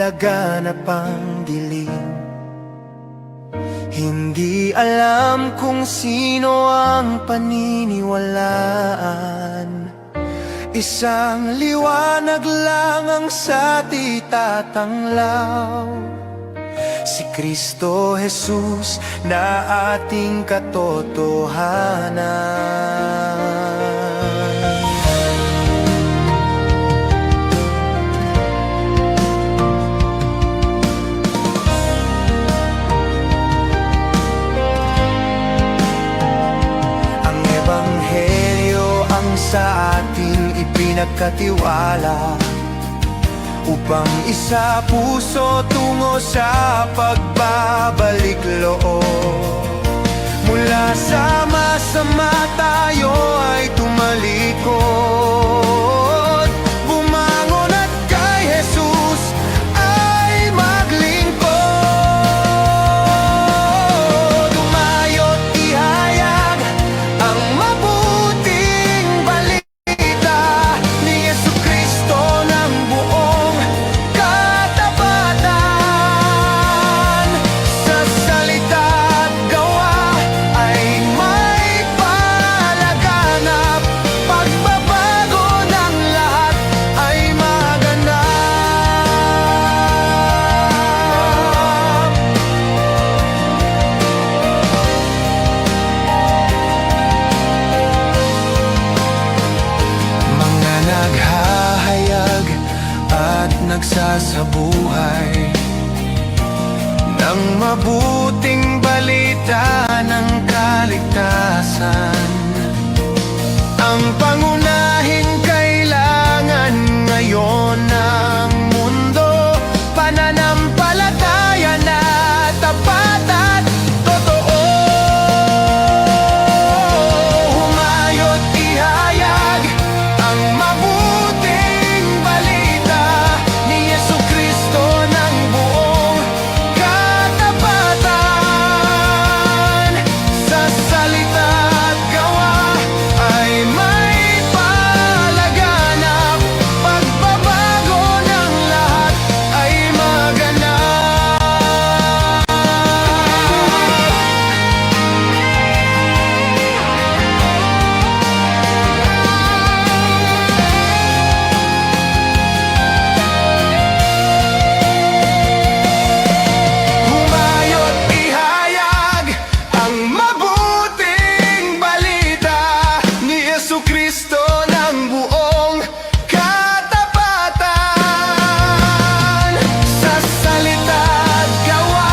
laganap ang dilim. Hindi alam kung sino ang paniniwalaan. Isang liwanag lang ang sa itatanglaw, si Kristo Jesus na ating katotohanan. Sa ating ipinagkatiwala upang isa puso tungo sa pagbabalik loob. Mula sa masama tayo ay tumalikod, bumangon at kay Jesus ay maglingkod. Umayo't ihayag ang mabuting balita ni Jesucristo ng buong katapatan. Sa salita at gawa ay may palaganap, pagbabago ng lahat ay maganap. Mga naghahayag at nagsasabuhay ng mabuting balita ng kaligtasan, ang pangunahing kailangan ngayon ng mundo, pananampalataya na tapat at totoo. Humayo't ihayag ang mabuting balita ni Jesucristo ng buong katapatan. Sa salita at gawa ay may palaganap, pagbabago ng lahat ay maganap. Humayo't ihayag ang mabuting balita ni Jesucristo ng buong katapatan. Sa salita at gawa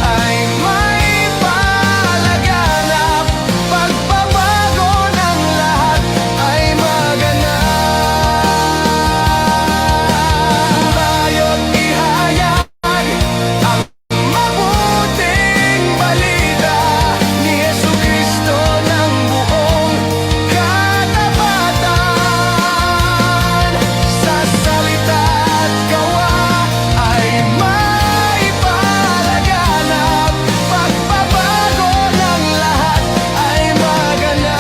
ay may palaganap, pagbabago ng lahat ay maganap. Humayo't ihayag ang mabuting balita ni Jesucristo ng buong katapatan. Sa salita at gawa ay may palaganap, pagbabago ng lahat ay maganap.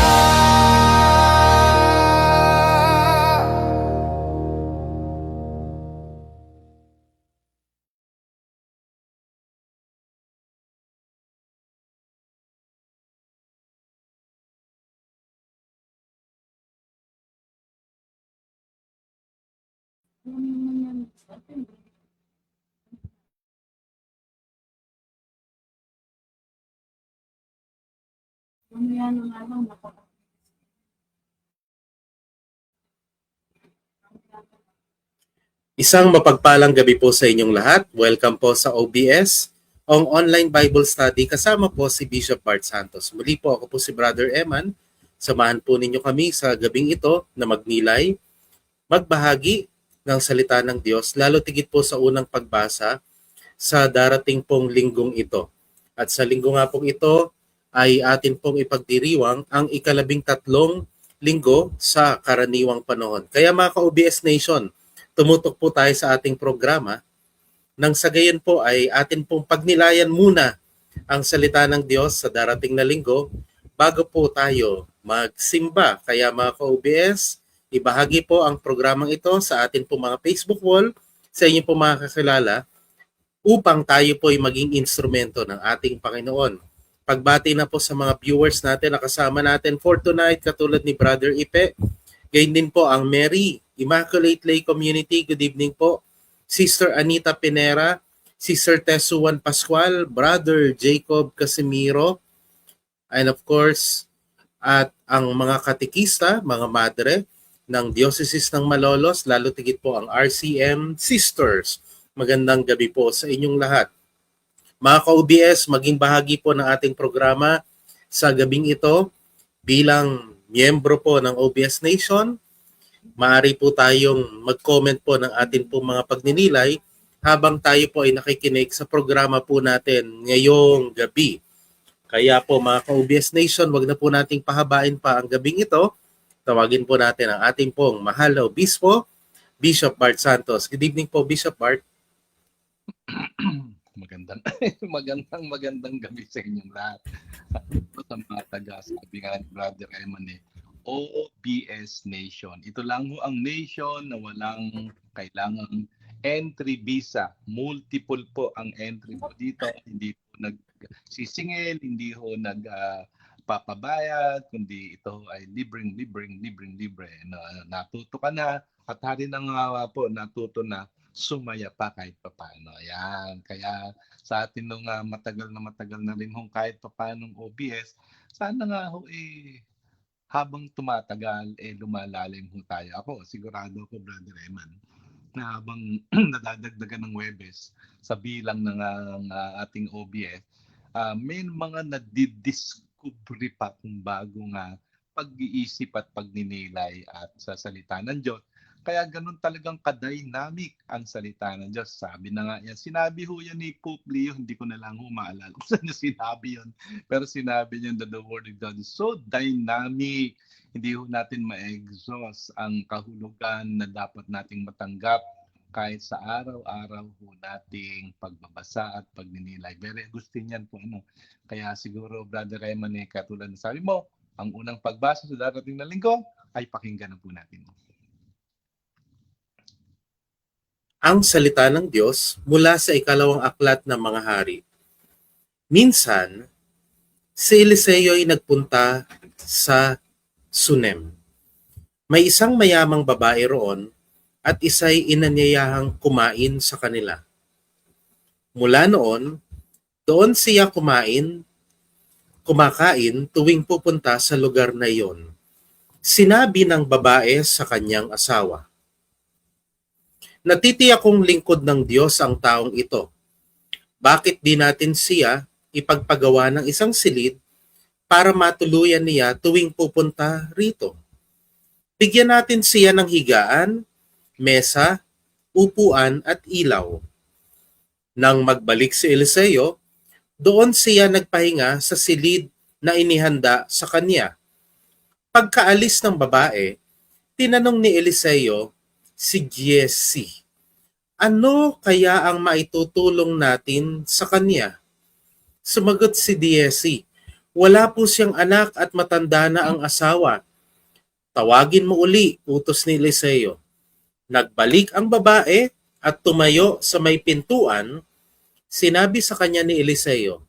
Isang mapagpalang gabi po sa inyong lahat. Welcome po sa OBS, ang online Bible study. Kasama po si Bishop Bart Santos. Muli po ako po si Brother Eman. Samahan po ninyo kami sa gabing ito na magnilay, magbahagi ng salita ng Diyos, lalo tigit po sa unang pagbasa sa darating pong linggong ito. At sa linggo nga pong ito ay atin pong ipagdiriwang ang ika-13 linggo sa karaniwang panahon. Kaya mga ka-OBS Nation, tumutok po tayo sa ating programa nang sa gayon po ay atin pong pagnilayan muna ang salita ng Diyos sa darating na linggo bago po tayo magsimba. Kaya mga ka-OBS, ibahagi po ang programang ito sa atin pong mga Facebook wall, sa inyo po mga kakilala upang tayo po ay maging instrumento ng ating Panginoon. Pagbati na po sa mga viewers natin na kasama natin for tonight, katulad ni Brother Ipe, gayon din po ang Mary, Immaculate Lay Community, good evening po. Sister Anita Pinera, Sister Tesuan Pascual, Brother Jacob Casimiro, and of course, at ang mga katikista, mga madre ng Diocese ng Malolos, lalo tigit po ang RCM Sisters. Magandang gabi po sa inyong lahat. Mga ka-OBS, maging bahagi po ng ating programa sa gabing ito bilang miyembro po ng OBS Nation. Maaari po tayong mag-comment po ng ating po mga pagninilay habang tayo po ay nakikinig sa programa po natin ngayong gabi. Kaya po mga ka-OBS Nation, wag na po nating pahabain pa ang gabing ito. Tawagin po natin ang ating pong mahal na obispo, Bishop Bart Santos. Good evening po, Bishop Bart. Magandang gabi sa inyong lahat. Sa mga taga-sabi nga ni Brother Eman, OBS Nation. Ito lang ho ang nation na walang kailangang entry visa. Multiple po ang entry po dito. Hindi po nagsisingil, hindi ho papabayad, kundi ito ay libre. Natuto ka na at hari na nga po natuto na sumaya pa kahit papaano. Ayan. Kaya sa atin nung matagal na rin hong kahit papaanong OBS, sana nga ho habang tumatagal lumalalim ho tayo. Ako, sigurado ko, Brother Eman, na habang nadadagdagan ng Webes sa bilang ng ating OBS, may mga nadidiscovery pa kung bagong pag-iisip at pagninilay at sa salita ng Diyos. Kaya ganun talagang ka-dynamic ang salita ng Diyos. Sabi na nga yan. Sinabi ho yan ni Pope Leo, hindi ko na lang maalala kung saan niya sinabi yun. Pero sinabi niya that the Word of God is so dynamic. Hindi ho natin ma-exhaust ang kahulugan na dapat nating matanggap kahit sa araw-araw ho nating pagbabasa at pagninilay. Very Agustinian po. Kaya siguro, Brother Raymond, katulad na sabi mo, ang unang pagbasa sa darating na linggo ay pakinggan na po natin. Ang salita ng Diyos mula sa ikalawang aklat ng mga hari. Minsan, si Eliseo ay nagpunta sa Sunem. May isang mayamang babae roon at isa'y inanyayahang kumain sa kanila. Mula noon, doon siya kumakain tuwing pupunta sa lugar na iyon. Sinabi ng babae sa kanyang asawa, "Natitiyak kong lingkod ng Diyos ang taong ito. Bakit di natin siya ipagpagawa ng isang silid para matuluyan niya tuwing pupunta rito? Bigyan natin siya ng higaan, mesa, upuan at ilaw." Nang magbalik si Eliseo, doon siya nagpahinga sa silid na inihanda sa kanya. Pagkaalis ng babae, tinanong ni Eliseo si Giesi, "Ano kaya ang maitutulong natin sa kanya?" Sumagot si Giesi, "Wala po siyang anak at matanda na ang asawa. Tawagin mo uli," utos ni Eliseo. Nagbalik ang babae at tumayo sa may pintuan. Sinabi sa kanya ni Eliseo,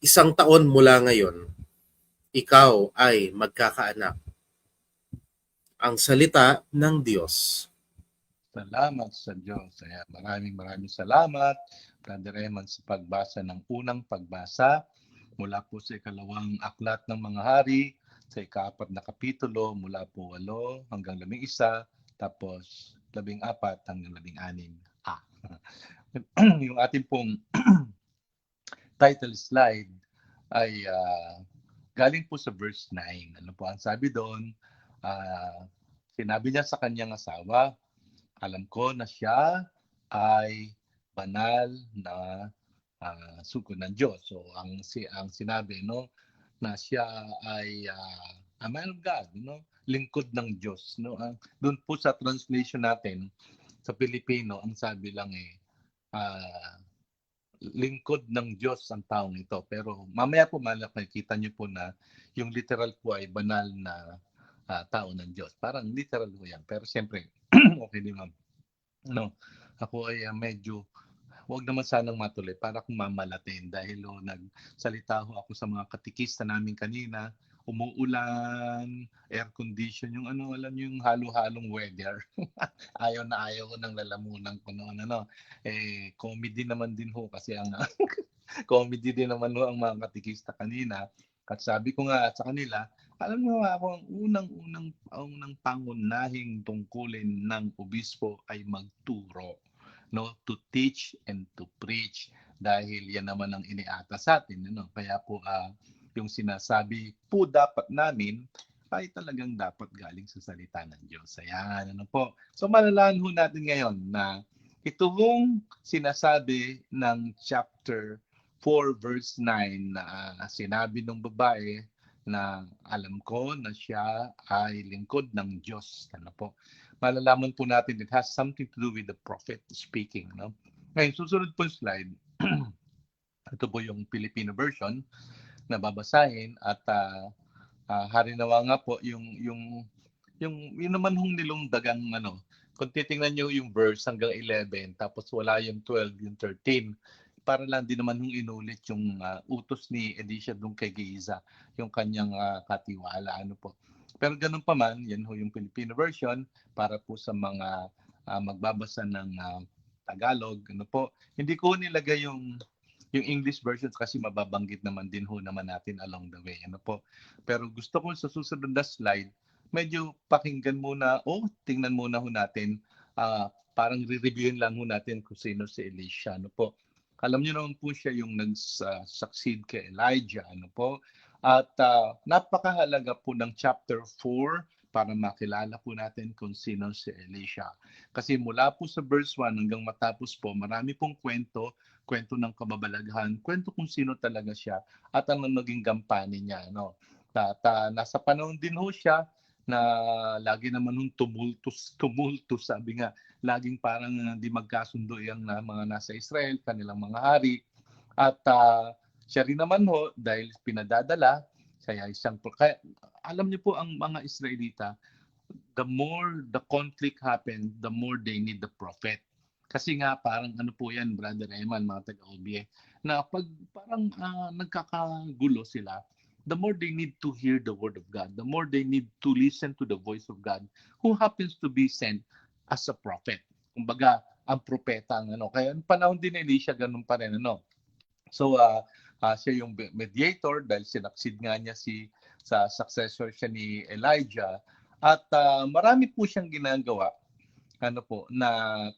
"1 taon mula ngayon, ikaw ay magkakaanak." Ang salita ng Diyos. Salamat sa Diyos. Maraming salamat, Brother Eman, sa pagbasa ng unang pagbasa mula po sa ikalawang aklat ng mga hari, sa ika-4 na kapitulo, mula po 8 hanggang 11, tapos 14 hanggang 16. Yung ating pong title slide ay galing po sa verse 9. Ano po ang sabi doon? Sinabi niya sa kanyang asawa, "Alam ko na siya ay banal na sugo ng Diyos." So ang sinabi na siya ay a man of God, lingkod ng Diyos, doon po sa translation natin sa Pilipino, ang sabi lang lingkod ng Diyos ang taong ito. Pero mamaya po makikita niyo po na yung literal po ay banal na tao ng Diyos. Parang literal po yan. Pero siyempre, okay din ma'am. No, ako ay medyo wag naman sanang matuloy para akong mamalatin dahil nagsalita ho ako sa mga katikista namin kanina, umuulan, air condition, yung ano, alam niyo yung halo-halong weather. Ayaw na ayaw ko ng lalamunan ko noon, ano. Comedy naman din ho kasi ang comedy din naman ho ang mga katikista kanina. At sabi ko nga sa kanila, alam niyo ako, ang unang pangunahing tungkulin ng obispo ay magturo, no, to teach and to preach, dahil yan naman ang iniata sa atin, ano. Kaya po yung sinasabi po dapat namin ay talagang dapat galing sa salita ng Diyos. Ayan, ano po. So malalaman ho natin ngayon na ito hong sinasabi ng chapter 4 verse 9 na sinabi ng babae na alam ko na siya ay lingkod ng Diyos. Ano po. Malalaman po natin it has something to do with the prophet speaking. No? Ngayon, susunod po slide. Ito po yung Filipino version na babasahin at harinawa nga po yung naman hong nilungdagang ano. Kung titingnan nyo yung verse hanggang 11 tapos wala yung 12, yung 13, para lang din naman hong inulit yung utos ni Elisha doon kay Gehazi, yung kanyang katiwala, ano po. Pero ganun pa man, yan ho yung Filipino version para po sa mga magbabasa ng Tagalog, ano po. Hindi ko nilagay yung English versions kasi mababanggit naman din ho naman natin along the way, ano po. Pero gusto ko sa susunod na slide, medyo pakinggan muna o tingnan muna ho natin, parang re-reviewin lang ho natin kung sino si Elisha, ano po. Alam niyo naman po siya yung nag-succeed kay Elijah, ano po. At napakahalaga po ng chapter 4 para makilala po natin kung sino si Elisha. Kasi mula po sa verse 1 hanggang matapos po, marami pong kwento ng kababalaghan, kwento kung sino talaga siya at ang naging gampanin niya. No? Nasa panahon din ho siya na lagi naman nung tumultus, sabi nga, laging parang di magkasundo yung mga nasa Israel, kanilang mga hari. At siya rin naman ho, dahil pinadadala, kaya alam niyo po ang mga Israelita, the more the conflict happens, the more they need the prophet. Kasi nga parang ano po yan, Brother Eman, mga taga-OBA, na pag parang nagkakagulo sila, the more they need to hear the word of God, the more they need to listen to the voice of God, who happens to be sent as a prophet. Kumbaga, ang propeta ang ano. Kaya panahon din ni Elisha, ganun pa rin, ano. So, siya yung mediator dahil sinaksid nga niya sa successor siya ni Elijah. At marami po siyang ginagawa, ano po, na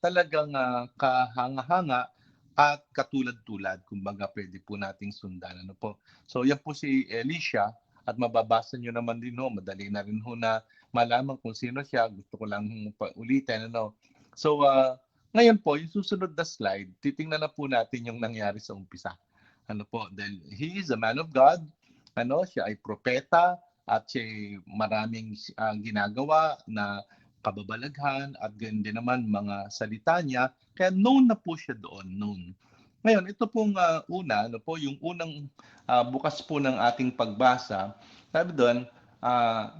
talagang kahanga-hanga at katulad-tulad, kumbaga pwede po nating sundan, ano po. So yan po si Elisha at mababasa nyo naman din ho, madali na rin ho na malaman kung sino siya. Gusto ko lang ulitin, ano. So ngayon po, yung susunod na slide, titingnan na po natin yung nangyari sa umpisa. Ano po, dahil he is a man of God, ano, siya ay propeta at siya maraming ginagawa na kababalaghan at ganyan din naman mga salita niya. Kaya known na po siya doon, known. Ngayon, ito pong una, ano po, yung unang bukas po ng ating pagbasa, sabi doon,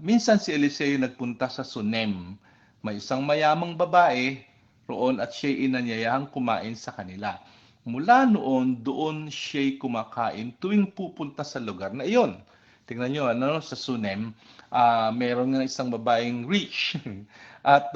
minsan si Eliseo nagpunta sa Sunem. May isang mayamang babae roon at siya'y inanyayahang kumain sa kanila. Mula noon, doon siya'y kumakain tuwing pupunta sa lugar na iyon. Tingnan nyo, ano, sa Sunem, meron nga isang babaeng rich. At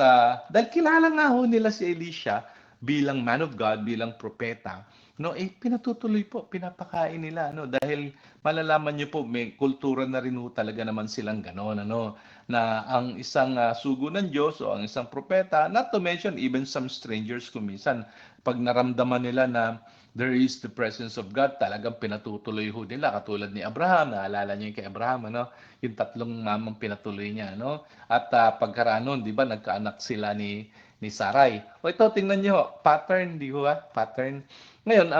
dahil kilala nga ho nila si Elisha bilang man of God, bilang propeta, no, pinatutuloy po, pinapakain nila, no, dahil malalaman niyo po, may kultura na rin ho talaga naman silang gano'n, ano, na ang isang sugo ng Diyos o ang isang propeta, not to mention even some strangers kung minsan, pag naramdaman nila na there is the presence of God, talagang pinatutuloy ho nila, katulad ni Abraham, naalala niyo yung kay Abraham, ano, yung tatlong mamang pinatuloy niya, no? At pagkaraan nun, di ba, nagkaanak sila ni Sarai. O ito, tingnan niyo, pattern, di ba? Pattern. Ngayon,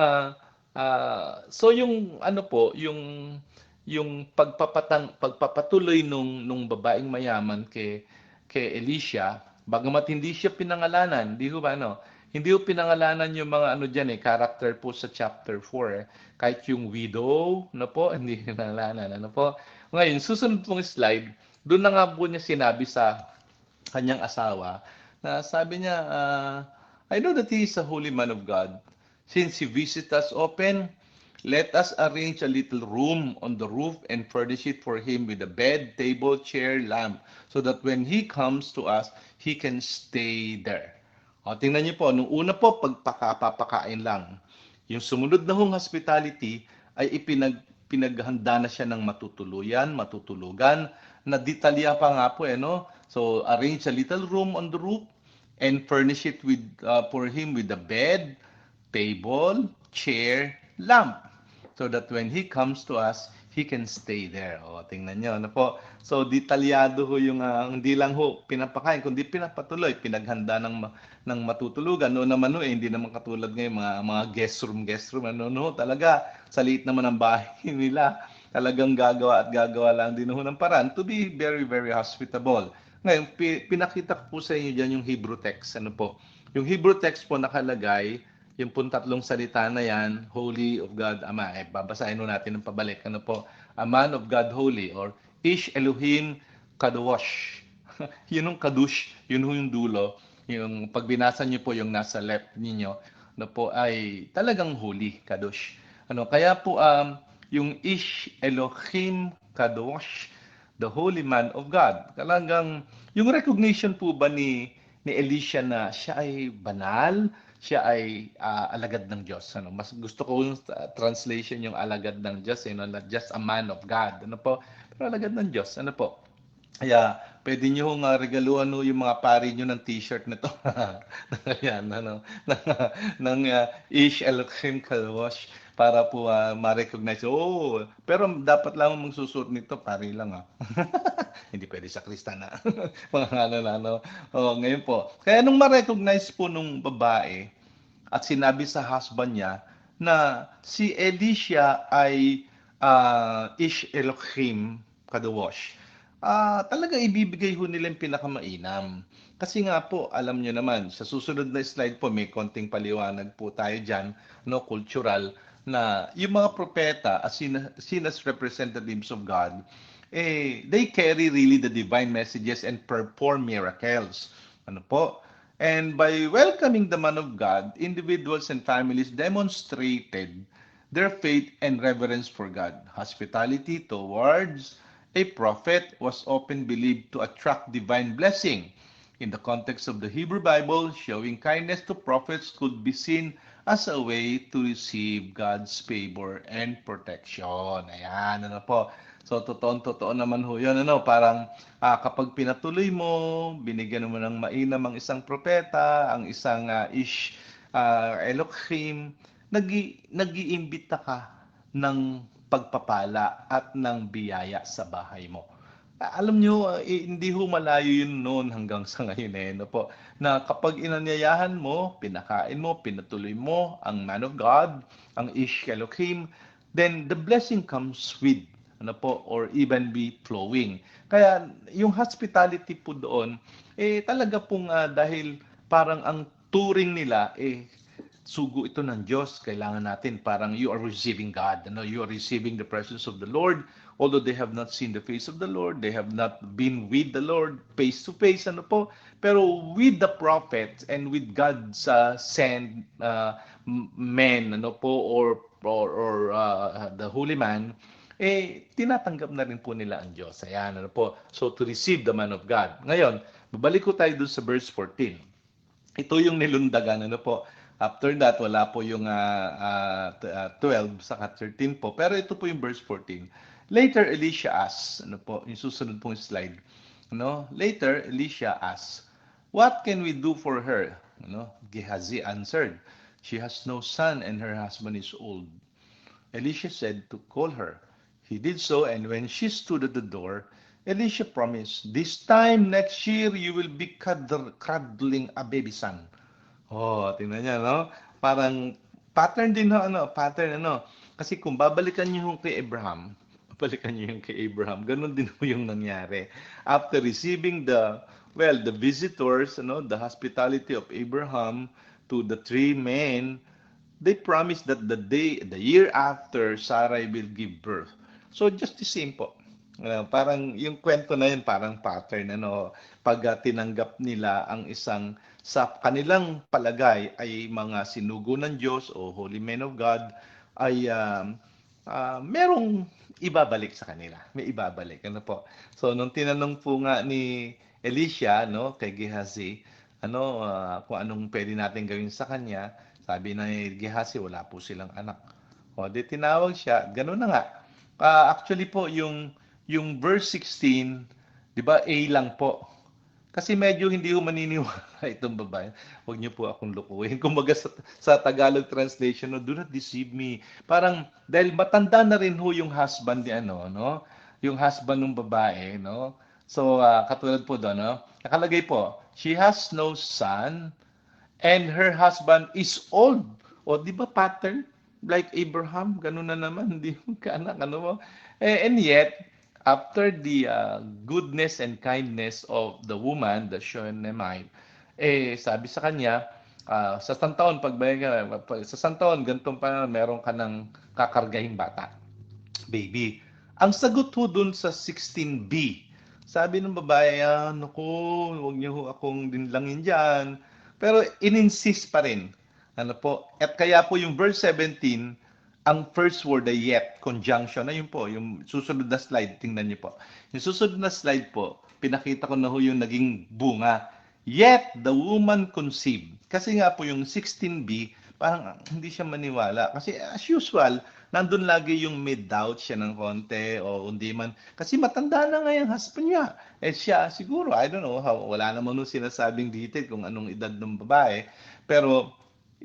so yung ano po, yung pagpapatuloy nung babaeng mayaman kay Elisha, bagamat hindi siya pinangalanan, di ba, no? Hindi ko pinangalanan yung mga ano diyan character po sa chapter 4 Kahit yung widow, no po, hindi pinangalanan, ano po. Ngayon, susunod pong slide, doon na nga po niya sinabi sa kanyang asawa na sabi niya, I know that he is a holy man of God. Since he visits us often, let us arrange a little room on the roof and furnish it for him with a bed, table, chair, lamp, so that when he comes to us, he can stay there. O, tingnan niyo po, nung una po, pagpapakain lang. Yung sumunod na hong hospitality ay pinaghanda na siya ng matutuluyan, matutulugan, na detalya pa nga po no? So, arrange a little room on the roof and furnish it with for him with a bed, table, chair, lamp, so that when he comes to us, he can stay there. O, tingnan nyo, ano po? So, detalyado ho yung, hindi lang ho pinapakain, kundi pinapatuloy, pinaghanda ng matutulugan. Noon naman ho, hindi naman katulad ngayon, mga guest room, ano no, talaga, sa liit naman ng bahay nila, talagang gagawa at gagawa lang din ho ng paraan to be very, very hospitable. Ngayon, pinakita ko po sa inyo dyan yung Hebrew text. Ano po? Yung Hebrew text po nakalagay, yung pong tatlong salita na yan, Holy of God Ama. Babasahin natin ng pabalik. Ano po? A man of God holy or Ish Elohim Kadosh. Yun yung Kadosh, yun yung dulo. Yung pag binasa niyo po yung nasa left niyo, ano po ay talagang holy, Kadosh. Ano, kaya po yung Ish Elohim Kadosh, the holy man of God. Talagang yung recognition po ba ni Elisha na siya ay banal, siya ay alagad ng Diyos. Ano, mas gusto ko yung translation yung alagad ng Diyos, not just a man of God. Ano po? Pero alagad ng Diyos. Ano po? Kaya pwede niyo hong regaluhan yung mga pari niyo ng t-shirt nito. Ayan, ng Ish Elohim Kadosh para po ma-recognize. Oh, pero dapat lang magsusuot nito, pari lang Hindi pwede sa kristana. Mga ano. Oh, ngayon po. Kaya nung ma-recognize po nung babae at sinabi sa husband niya na si Elisha ay Ish Elohim Kadosh, talaga ibibigay ho nila yung pinakamainam. Kasi nga po, alam nyo naman, sa susunod na slide po, may konting paliwanag po tayo dyan, no, cultural, na yung mga propeta, as seen as representatives of God, they carry really the divine messages and perform miracles. Ano po? And by welcoming the man of God, individuals and families demonstrated their faith and reverence for God. Hospitality towards a prophet was often believed to attract divine blessing. In the context of the Hebrew Bible, showing kindness to prophets could be seen as a way to receive God's favor and protection. Ayan, ano po. So, totoo naman ho yun. Ano, parang kapag pinatuloy mo, binigyan mo ng mainam ang isang propeta, ang isang Ish Elohim, nag-iimbita ka ng pagpapala at ng biyaya sa bahay mo. Alam nyo, hindi ho malayo yun noon hanggang sa ngayon no po, na kapag inanyayahan mo, pinakain mo, pinatuloy mo ang man of God, ang Ish Elohim, then the blessing comes with, ano po, or even be flowing. Kaya yung hospitality po doon, talaga pong dahil parang ang turing nila, sugo ito ng Diyos, kailangan natin, parang you are receiving God, you are receiving the presence of the Lord, although they have not seen the face of the Lord, they have not been with the Lord face to face, pero with the prophets and with God's sent men, or the holy man, tinatanggap na rin po nila ang Diyos. Ayan, So, to receive the man of God. Ngayon, babalik ko tayo dun sa verse 14. Ito yung nilundagan, After that, wala po yung 12 saka 13 po. Pero ito po yung verse 14. Later, Elisha asked, yung susunod pong slide. Later, Elisha asked, what can we do for her? Gehazi answered, she has no son and her husband is old. Elisha said to call her. He did so, and when she stood at the door, Elisha promised, this time next year, you will be cuddling a baby son. Oh, tingnan niya, Parang pattern din, Kasi kung babalikan niyo yung kay Abraham, ganun din po yung nangyari. After receiving the visitors, the hospitality of Abraham to the three men, they promised that the year after, Sarai will give birth. So, just the same po. Parang yung kwento na yun parang pattern ano, pag tinanggap nila ang isang sa kanilang palagay ay mga sinugo ng Diyos o holy men of God ay merong ibabalik sa kanila. May ibabalik. Ano po? So, nung tinanong po nga ni Elisha, no, kay Gehazi, kung anong pwede natin gawin sa kanya, sabi ni Gehazi, wala po silang anak. O, di tinawag siya, gano'n na nga. Actually po, yung verse 16, 'di ba? A lang po. Kasi medyo hindi ko maniniwala itong babae. Huwag niyo po akong lukuhin. Kumbaga sa Tagalog translation, no, do not deceive me. Parang dahil matanda na rin ho yung husband ni ano, no? Yung husband ng babae, no? So, katulad po doon, no? Nakalagay po, she has no son and her husband is old. O, di ba pattern? Like Abraham, ganun na naman, hindi mo kaanak, ano mo? And yet, after the goodness and kindness of the woman, the Shunammite, sabi sa kanya, sa santaon, sa santaon, ganitong pa, meron ka ng kakargahing bata, baby. Ang sagot ho dun sa 16b, sabi ng babae, naku, huwag niyo ho akong dinlangin dyan. Pero ininsist pa rin. Ano po? At kaya po yung verse 17, ang first word ay yet, conjunction. Ayun po, yung susunod na slide, tingnan niyo po. Yung susunod na slide po, pinakita ko na ho yung naging bunga. Yet, the woman conceived. Kasi nga po yung 16b, parang hindi siya maniwala. Kasi as usual, nandun lagi yung may doubt siya ng konti o hindi man. Kasi matanda na nga yung husband niya. Siya siguro, I don't know, wala naman nung sinasabing detail kung anong edad ng babae. Pero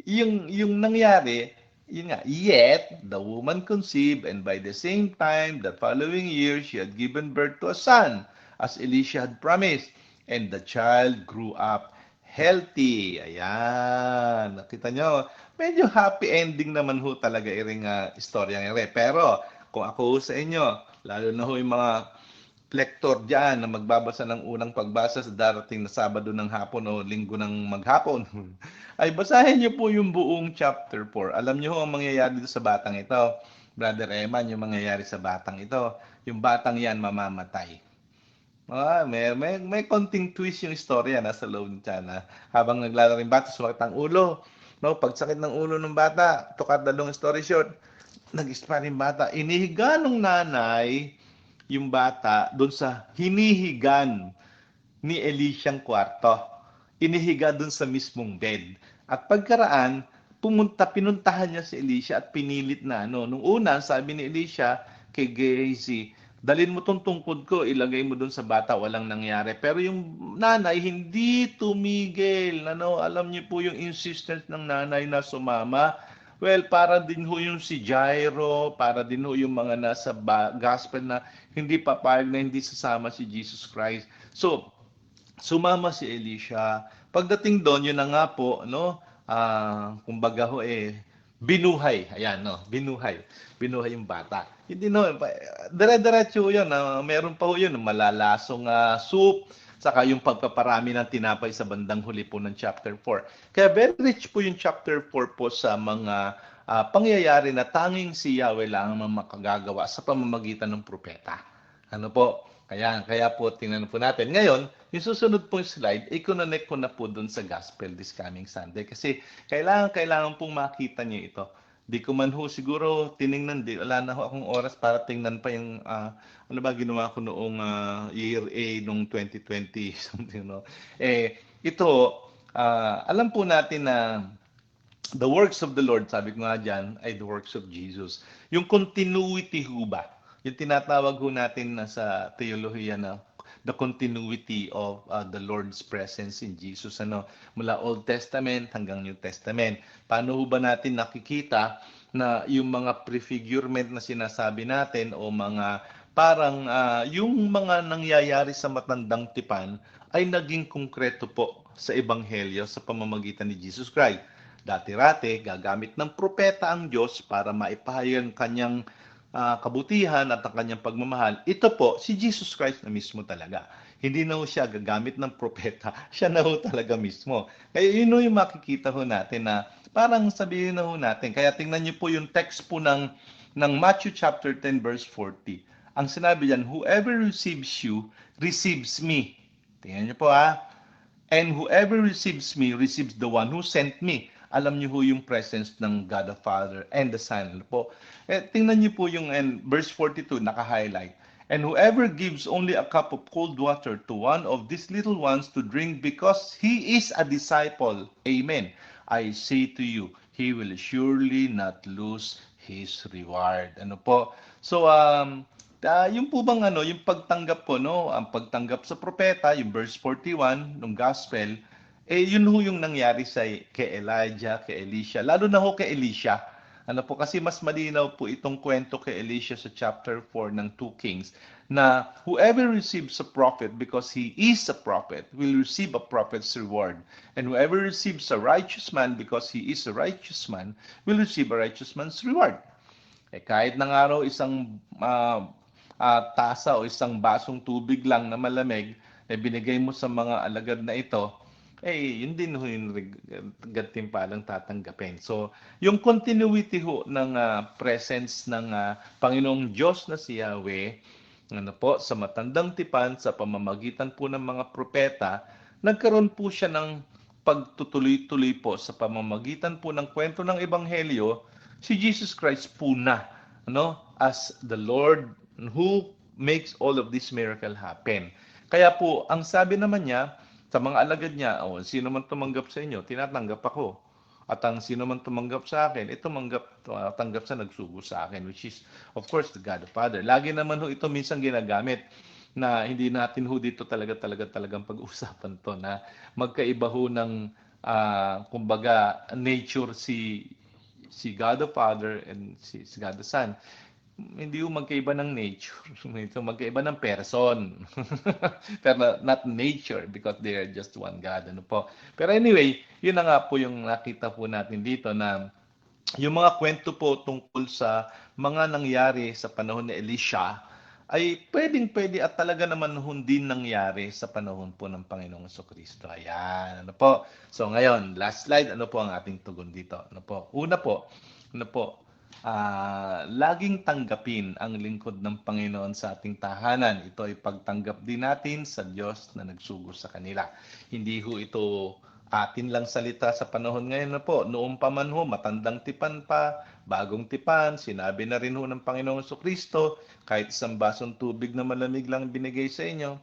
yung nangyari, yun nga, yet the woman conceived, and by the same time, the following year, she had given birth to a son, as Elisha had promised. And the child grew up healthy. Ayan. Nakita nyo, medyo happy ending naman ho talaga iring istorya ng ere. Pero, kung ako ho sa inyo, lalo na ho yung mga lector dyan na magbabasa ng unang pagbasa sa darating na Sabado ng hapon o Linggo ng maghapon, ay basahin niyo po yung buong chapter 4. Alam niyo ho ang mangyayari dito sa batang ito. Brother Eman, yung mangyayari sa batang ito. Yung batang yan mamamatay. May konting twist yung istorya nasa loob niya na habang naglalaro yung bata, sumakit ang ulo. No, pagsakit ng ulo ng bata, to cut the long story short, nag-expire yung bata. Inihiga ng nanay yung bata doon sa hinihigan ni Elishang kwarto. Inihiga doon sa mismong bed. At pagkaraan, pinuntahan niya si Elisha at pinilit na nung una, sabi ni Elisha kay Gehazi, dalin mo tong tungkod ko, ilagay mo doon sa bata, walang nangyari. Pero yung nanay, hindi tumigil. Alam niyo po yung insistence ng nanay na sumama. Well, para din ho yung si Jairo, para din ho yung mga nasa gospel na hindi papayag na hindi sasama si Jesus Christ. So, sumama si Elisha. Pagdating doon, yun na nga po, kumbaga ho binuhay. Ayan, binuhay. Binuhay yung bata. Hindi dire-diretso yun. Meron pa ho yun, malalasong soup, saka yung pagpaparami ng tinapay sa bandang huli po ng chapter 4. Kaya very rich po yung chapter 4 po sa mga pangyayari na tanging si Yahweh lang ang makagagawa sa pamamagitan ng propeta. Ano po? Kaya po tingnan po natin. Ngayon, yung susunod pong slide, i-connect ko na po dun sa gospel this coming Sunday. Kasi kailangan pong makita niyo ito. Di ko man ho siguro tiningnan, wala na ho akong oras para tingnan pa yung ginawa ko noong year A nung 2020 something, no. Ito alam po natin na the works of the Lord, sabi ko nga diyan, ay the works of Jesus. Yung continuity ho ba? Yung tinatawag ho natin na sa teolohiya na the continuity of the Lord's presence in Jesus, mula Old Testament hanggang New Testament. Paano ho ba natin nakikita na yung mga prefigurement na sinasabi natin o mga parang yung mga nangyayari sa matandang tipan ay naging konkreto po sa Ebanghelyo sa pamamagitan ni Jesus Christ. Dati-rati, gagamit ng propeta ang Diyos para maipahayag ang kanyang kabutihan at ang kanyang pagmamahal. Ito po, si Jesus Christ na mismo talaga. Hindi na ho siya gagamit ng propeta. Siya na ho talaga mismo. Kaya yun ho yung makikita ho natin na parang sabihin na ho natin. Kaya tingnan niyo po yung text po ng Matthew chapter 10 verse 40. Ang sinabi diyan, whoever receives you, receives me. Tingnan niyo po And whoever receives me, receives the one who sent me. Alam niyo ho yung presence ng God the Father and the Son. Ano po? Tingnan niyo po yung verse 42, naka-highlight. And whoever gives only a cup of cold water to one of these little ones to drink because he is a disciple. Amen. I say to you, he will surely not lose his reward. Ano po? So, yung po bang yung pagtanggap po, no? Ang pagtanggap sa propeta, yung verse 41 ng gospel, yun ho yung nangyari kay Elijah, kay Elisha, lalo na ho kay Elisha. Ano po, kasi mas malinaw po itong kwento kay Elisha sa chapter 4 ng 2 Kings, na whoever receives a prophet because he is a prophet will receive a prophet's reward. And whoever receives a righteous man because he is a righteous man will receive a righteous man's reward. Kahit na nga raw isang tasa o isang basong tubig lang na malamig, binigay mo sa mga alagad na ito, yun din ho yung gantimpalang tatanggapin. So, yung continuity ho ng presence ng Panginoong Diyos na si Yahweh, sa matandang tipan, sa pamamagitan po ng mga propeta, nagkaroon po siya ng pagtutuloy-tuloy po sa pamamagitan po ng kwento ng Ebanghelyo, si Jesus Christ po na, as the Lord who makes all of this miracle happen. Kaya po, ang sabi naman niya, sa mga alagad niya, sino man tumanggap sa inyo, tinatanggap ako. At ang sino man tumanggap sa akin, tanggap sa nagsugo sa akin, which is, of course, the God the Father. Lagi naman ho ito minsan ginagamit na hindi natin ho dito talagang pag-uusapan to na magkaiba ho ng, kumbaga, nature si God the Father and si God the Son. Hindi yung magkaiba ng nature. Ito magkaiba ng person. Pero not nature because they are just one God. Ano po? Pero anyway, yun na nga po yung nakita po natin dito na yung mga kwento po tungkol sa mga nangyari sa panahon ni Elisha ay pwedeng-pwede at talaga naman din nangyari sa panahon po ng Panginoong Jesucristo. Ayan. Ano po? So ngayon, last slide, ano po ang ating tugon dito? Ano po? Una po, laging tanggapin ang lingkod ng Panginoon sa ating tahanan. Ito ay pagtanggap din natin sa Diyos na nagsugo sa kanila. Hindi ho ito atin lang salita sa panahon ngayon na po. Noong pa man ho, matandang tipan pa, bagong tipan, sinabi na rin ho ng Panginoong Jesucristo, kahit isang basong tubig na malamig lang binigay sa inyo,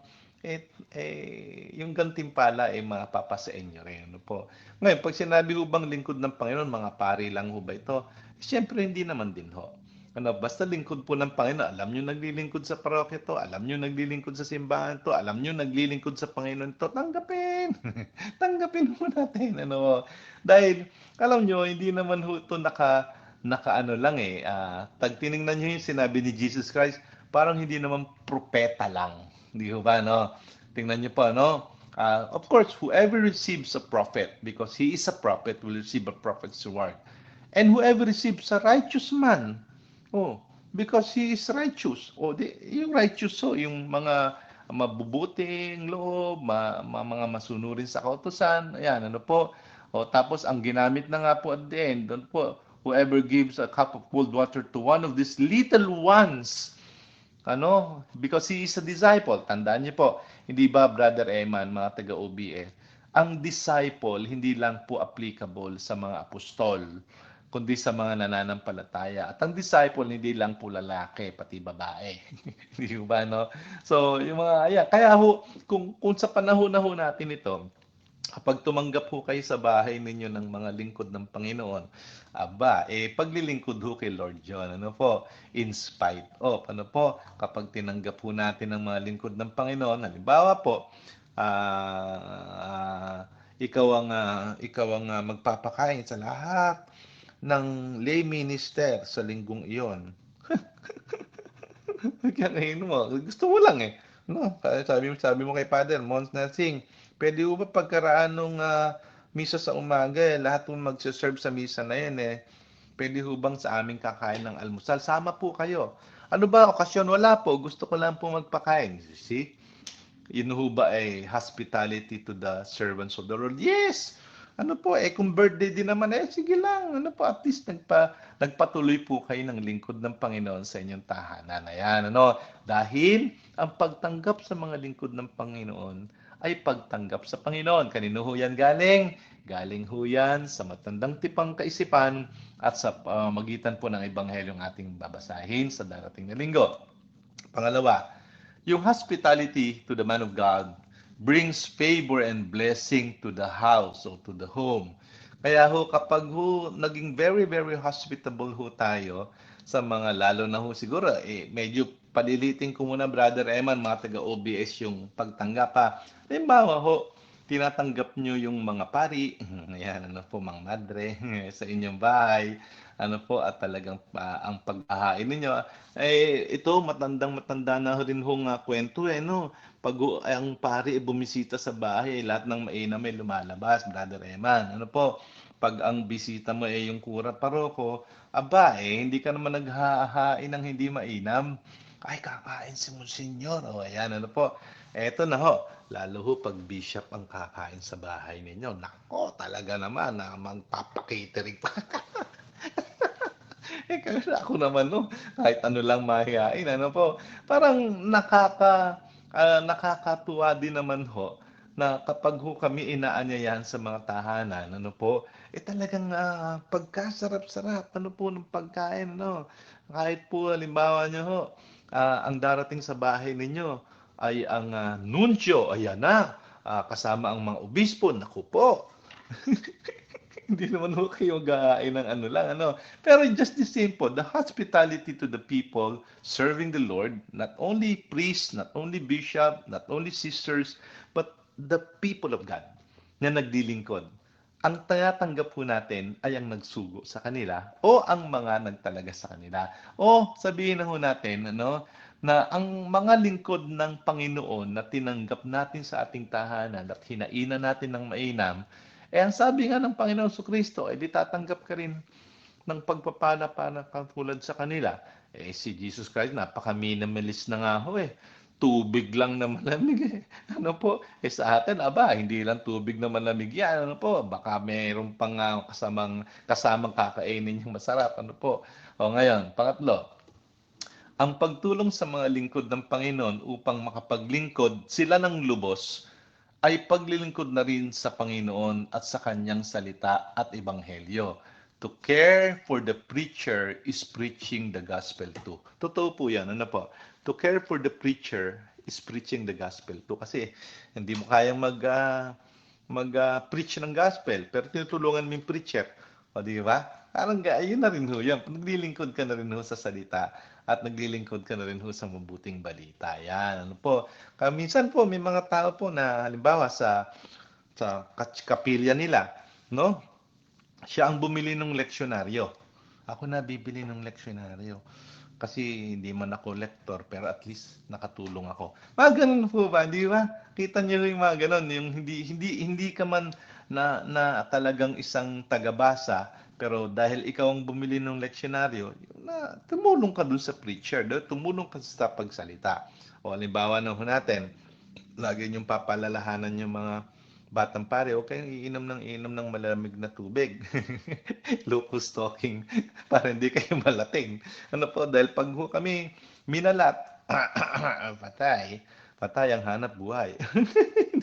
yung gantimpala ay mapapasa inyo rin. Ano po? Ngayon, pag sinabi ho bang lingkod ng Panginoon, mga pari lang ho ba ito? Siyempre, hindi naman din ho. Basta lingkod po ng Panginoon, alam nyo naglilingkod sa parokya to, alam nyo naglilingkod sa simbahan to, alam nyo naglilingkod sa Panginoon to, tanggapin! Tanggapin mo natin. Dahil, alam nyo, hindi naman ho ito tiningnan nyo yung sinabi ni Jesus Christ, parang hindi naman propeta lang. Hindi ho ba, Tingnan nyo po, of course, whoever receives a prophet, because he is a prophet, will receive a prophet's reward. And whoever receives a righteous man, because he is righteous. Yung righteous, yung mga mabubuting loob, mga masunurin sa kautusan, ayan, tapos ang ginamit na nga po at the end, doon po, whoever gives a cup of cold water to one of these little ones, because he is a disciple. Tandaan niyo po, hindi ba, Brother Eman, mga taga-OBS, ang disciple hindi lang po applicable sa mga apostol, kundi sa mga nananampalataya. At ang disciple hindi lang po lalaki, pati babae. Hindi ba, So, yung mga, kaya ho, kung sa panahon na ho natin ito, kapag tumanggap ho kayo sa bahay ninyo ng mga lingkod ng Panginoon, paglilingkod ho kay Lord John, in spite of, kapag tinanggap ho natin ng mga lingkod ng Panginoon, halimbawa po, ikaw ang magpapakain sa lahat ng lay minister sa linggong iyon. Kaya gusto mo lang sabi mo kay Father Mons Nasing, pwede ba pagkaraan nung misa sa umaga, lahat po magse-serve sa misa na yun pwede ho bang sa aming kakain ng almusal? Sama po kayo. Ano ba okasyon? Wala po. Gusto ko lang po magpakain. See? Yun ho ba ay hospitality to the servants of the Lord? Yes! Ano po, kung birthday din naman, sige lang, ano po, at least nagpatuloy po kayo ng lingkod ng Panginoon sa inyong tahanan. Ayan, ano, dahil ang pagtanggap sa mga lingkod ng Panginoon ay pagtanggap sa Panginoon. Kanino ho yan galing? Galing ho yan sa matandang tipang kaisipan at sa magitan po ng Ebanghelyong ating babasahin sa darating na linggo. Pangalawa, yung hospitality to the man of God brings favor and blessing to the house or to the home. Kaya ho, kapag ho naging very, very hospitable ho tayo sa mga, lalo na ho siguro, medyo paliliting ko muna, Brother Eman, mga taga-OBS yung pagtanggap ha. Halimbawa ho, tinatanggap nyo yung mga pari, ayan, ano po, mga madre, sa inyong bahay, ano po, at talagang ang pag-ahain ninyo, ito, matandang-matanda na rin hong kwento no? Pag ang pari bumisita sa bahay, lahat ng mainam ay lumalabas, Brother Eman. Ano po, pag ang bisita mo yung kura paroko, aba, hindi ka naman naghahain ng hindi mainam. Ay, kakain si Monsignor. O, ayan, ano po. Eto na ho, lalo ho pag bishop ang kakain sa bahay ninyo. Nako, talaga naman, magpapakatering pa. Ako naman, no, kahit ano lang mahihain, ano po, parang nakakatuwa din naman ho na kapag ho kami inaanyayahan sa mga tahanan, ano po, talagang pagkasarap-sarap, ano po, ng pagkain, no? Kahit po, halimbawa nyo ho, ang darating sa bahay ninyo ay ang nuncio, ayan na, kasama ang mga obispo, naku po, hindi naman ho kayo gahain ng ano lang, ano. Pero just the simple, the hospitality to the people serving the Lord, not only priests, not only bishop, not only sisters, but the people of God na naglilingkod. Ang tinatanggap po natin ay ang nagsugo sa kanila o ang mga nagtalaga sa kanila. O sabihin na ho natin, ano, na ang mga lingkod ng Panginoon na tinanggap natin sa ating tahanan at hinainan natin ng mainam, ang sabi nga ng Panginoon Kristo, di tatanggap ka rin ng pagpapala para katulad sa kanila. Si Jesus Christ, napaka-minimalist na nga ho Tubig lang na malamig Ano po? Sa atin, aba, hindi lang tubig na malamig yan. Ano po? Baka mayroon pang kasamang kakainin yung masarap. Ano po? O ngayon, pangatlo, ang pagtulong sa mga lingkod ng Panginoon upang makapaglingkod sila ng lubos ay paglilingkod na rin sa Panginoon at sa kanyang salita at ebanghelyo. To care for the preacher is preaching the gospel too. Totoo po yan. Ano po? To care for the preacher is preaching the gospel too. Kasi hindi mo kayang mag-preach ng gospel, pero tinutulungan mo yung preacher. O di ba? Parang yun na rin ho yan. Naglilingkod ka na rin ho sa salita at naglilingkod ka na rin ho sa mabuting balita. Yan. Ano po? Minsan po, may mga tao po na halimbawa sa kapilya nila, no? Siya ang bumili ng leksyonaryo. Ako na bibili ng leksyonaryo. Kasi hindi man ako lector, pero at least nakatulong ako. Mga ganun po ba, di ba? Kita niyo yung mga ganun, yung hindi ka man na talagang isang tagabasa, pero dahil ikaw ang bumili ng leksyonaryo, tumulong ka dun sa preacher, tumulong ka sa pagsalita. O halimbawa na natin, lagi niyong papalalahanan yung mga batang pare, okay, inom ng malamig na tubig. Lupus talking para hindi kayo malating. Ano po, dahil pag kami minalat, patay ang hanap buhay.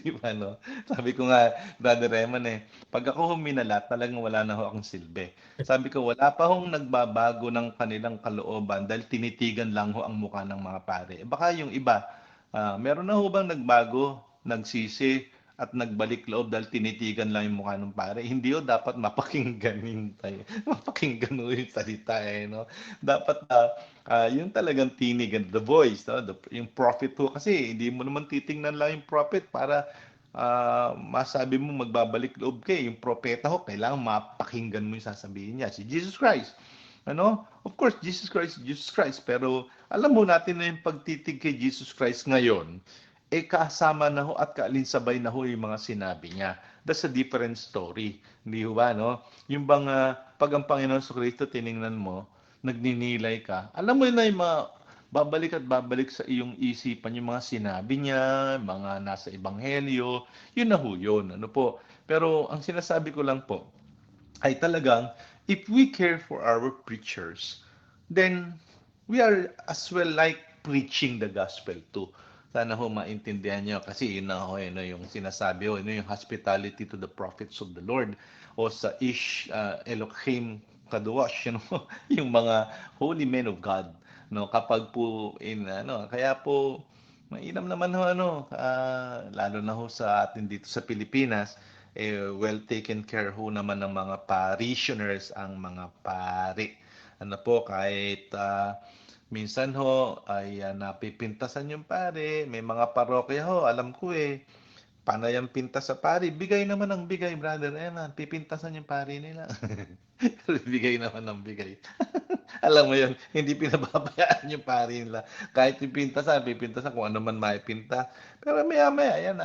Di ba, no? Sabi ko nga, Brother Reman pag ako minalat, talagang wala na ho akong silbi. Sabi ko, wala pa hong nagbabago ng kanilang kalooban dahil tinitigan lang ho ang mukha ng mga pare. Baka yung iba, meron na ho bang nagbago, nagsisi, at nagbalik loob dahil tinitigan lang yung mukha ng pare. Hindi ho dapat mapakinggan tayo. Mapakinggan ho yung salita no? Dapat yung talagang tinigan, the voice, no? Yung prophet ho. Kasi hindi mo naman titingnan lang yung prophet para masabi mo magbabalik loob kayo. Yung propeta ho, kailangan mapakinggan mo yung sasabihin niya. Si Jesus Christ. Ano? Of course, Jesus Christ. Pero alam mo natin na yung pagtitig kay Jesus Christ ngayon, kasama na ho at kaalinsabay na ho yung mga sinabi niya. That's a different story. Hindi ho ba, no? Yung bang pag ang Panginoon sa Kristo tiningnan mo, nagninilay ka. Alam mo na yung mga babalik at babalik sa iyong isipan yung mga sinabi niya, mga nasa ebanghelyo, yun na ho yun. Ano po? Pero ang sinasabi ko lang po, ay talagang if we care for our preachers, then we are as well like preaching the gospel too. Sana ho maintindihan nyo kasi yun na ho, yun na yung sinasabi ho, yun na yung hospitality to the prophets of the Lord o sa Ish Elohim Kadosh, you know, yung mga holy men of God, no, kapag po kaya po mainam naman ho lalo na ho sa atin dito sa Pilipinas, well taken care ho naman ng mga parishioners ang mga pari. Ano po, kahit minsan ho ay napipintasan yung pare, may mga parokya ho, alam ko panay ang pintas sa pari, bigay naman ang bigay, brother. Pipintasan yung pari nila. Bigay naman ng bigay. Alam mo yun, hindi pinababayaan yung pari nila. Kahit pipintasan kung ano man maipinta. Pero maya-maya, yan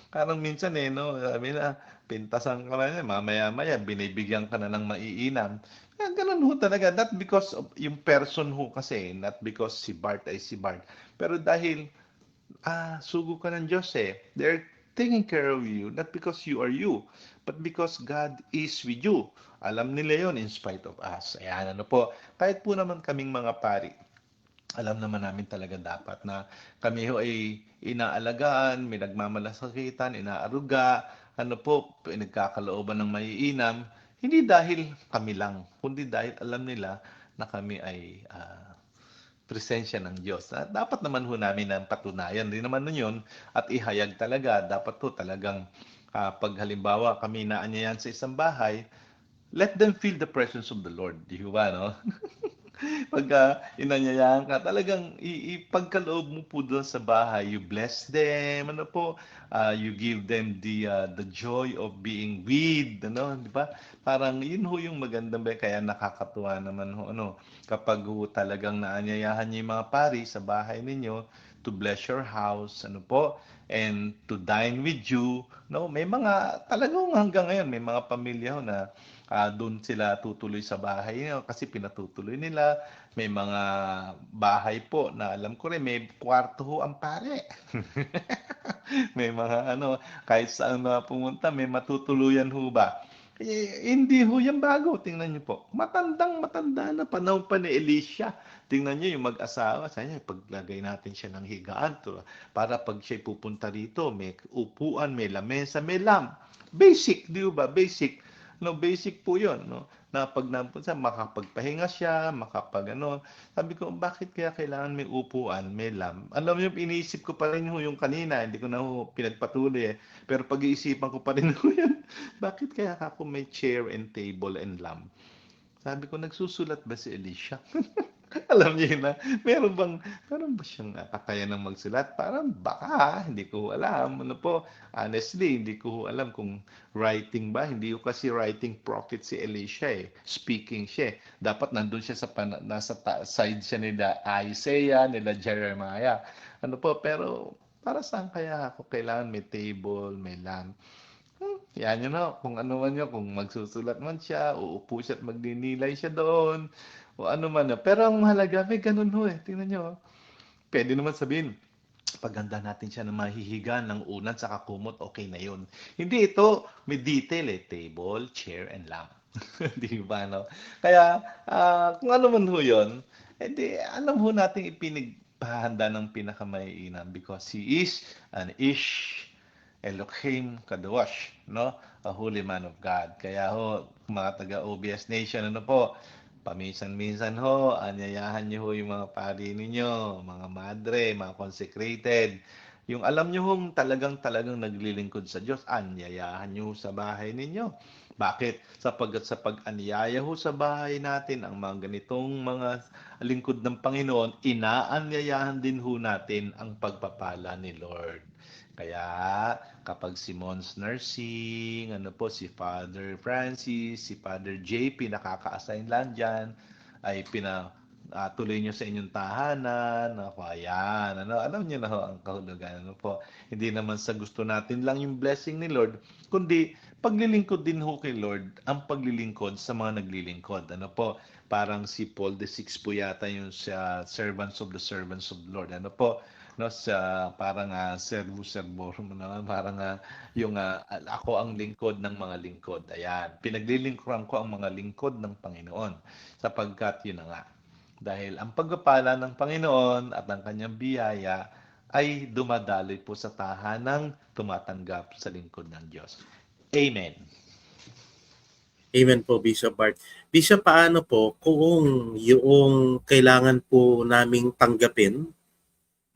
parang minsan no, sabi na, pintasan ka na mamaya-maya, binibigyan ka na ng maiinam. Ganun ho talaga. Not because of yung person ho kasi, not because si Bart ay si Bart. Pero dahil sugo ka ng Diyos they're taking care of you, not because you are you, but because God is with you. Alam nila yon in spite of us. Ayan, po. Kahit po naman kaming mga pari, alam naman namin talaga dapat na kami ho ay inaalagaan, may nagmamalasakitan, inaaruga, pinagkakalooban ng maiinam, hindi dahil kami lang, kundi dahil alam nila na kami ay presensya ng Diyos. Dapat naman ho namin ang patunayan din naman nun yun at ihayag talaga. Dapat ho talagang pag halimbawa kami naanyayan sa isang bahay, let them feel the presence of the Lord. Di ba, no? Pagka inanyayahan ka, talagang ipagkaloob mo po doon sa bahay. You bless them, you give them the joy of being with, di ba? Parang yun ho yung magandang kaya nakakatuwa naman ho, kapag ho talagang naanyayahan niyo yung mga pari sa bahay ninyo to bless your house, and to dine with you, no? May mga talagang hanggang ngayon may mga pamilya ho na doon sila tutuloy sa bahay kasi pinatutuloy nila. May mga bahay po na alam ko rin may kwarto ho ang pare. May mga kahit saan na pumunta may matutuluyan ho ba? Hindi ho yan bago. Tingnan niyo po. Matanda na panahon pa ni Elisha. Tingnan niyo yung mag-asawa. Sabi niya, paglagay natin siya ng higaan para pag siya pupunta rito, may upuan, may lamesa, may lamp. Basic, di ba? Basic. Basic po yun, na pag napunta, makapagpahinga siya, Sabi ko, bakit kaya kailangan may upuan, may lamp? Alam mo yung iniisip ko pa rin yung kanina, hindi ko na pinagpatuloy Pero pag-iisipan ko pa rin yun, bakit kaya ako may chair and table and lamp? Sabi ko, nagsusulat ba si Elisha? Alam niyo na, meron ba siyang kakayahan ng magsulat? Parang baka, hindi ko alam. Honestly, hindi ko alam kung writing ba. Hindi ko kasi writing prophet si Elisha Speaking siya Dapat nandun siya nasa side siya nila Isaiah, nila Jeremiah. Pero para saan kaya ako kailangan may table, may lamp? Yan kung ano man yun, kung magsusulat man siya, uupo siya at magninilay siya doon, o ano man Pero ang mahalaga, may ganun Tingnan nyo. Pwede naman sabihin, paganda natin siya na mahihiga ng unan sa kumot, okay na yun. Hindi ito, may detail table, chair, and lamp. Di ba, Kaya, kung ano man yun, alam natin ipinagpahanda ng pinakamaiinam because He is an Ish Elohim Kadosh, a holy man of God. Kaya mga taga-OBS Nation, paminsan-minsan anyayahan niyo yung mga pari ninyo, mga madre, mga consecrated. Yung alam niyo talagang naglilingkod sa Diyos, anyayahan niyo sa bahay ninyo. Bakit? Sapagkat sa pag-anyaya sa bahay natin, ang mga ganitong mga lingkod ng Panginoon, inaanyayahan din natin ang pagpapala ni Lord. Kaya kapag si Mons Nursing, si Father Francis, si Father JP nakaka-assign lang dyan, ay tuloy nyo sa inyong tahanan. Ayan, alam nyo na ang kahulugan. Hindi naman sa gusto natin lang yung blessing ni Lord, kundi paglilingkod din kay Lord ang paglilingkod sa mga naglilingkod. Parang si Paul the Sixth po yata yung sa servants of the Lord. Ano po? No, sa parang servo naman, parang yung ako ang lingkod ng mga lingkod. Ayan, pinaglilingkuran ko ang mga lingkod ng Panginoon sapagkat yun na nga. Dahil ang pagpapala ng Panginoon at ang kanyang biyaya ay dumadaloy po sa tahanang tumatanggap sa lingkod ng Diyos. Amen. Amen po, Bishop Bart. Bishop, paano po kung yung kailangan po naming tanggapin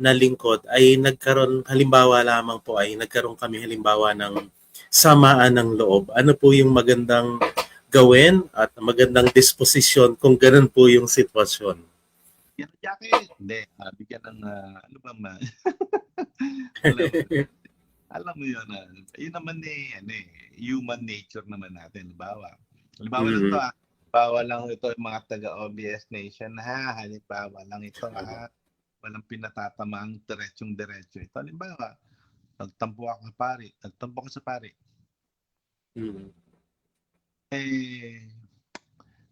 na lingkod ay nagkaroon, halimbawa lamang po ay nagkaroon kami halimbawa ng samaan ng loob. Ano po yung magandang gawin at magandang disposisyon kung ganun po yung sitwasyon? Yan, Jackie. Hindi, bigyan ng, ano ba alam mo, alam mo yun, yun naman human nature naman natin. Halimbawa lang to, halimbawa lang ito yung mga taga-OBS Nation, halimbawa lang ito, walang pinatatamaang diretso. Ito, halimbawa, nagtampo ka sa pari.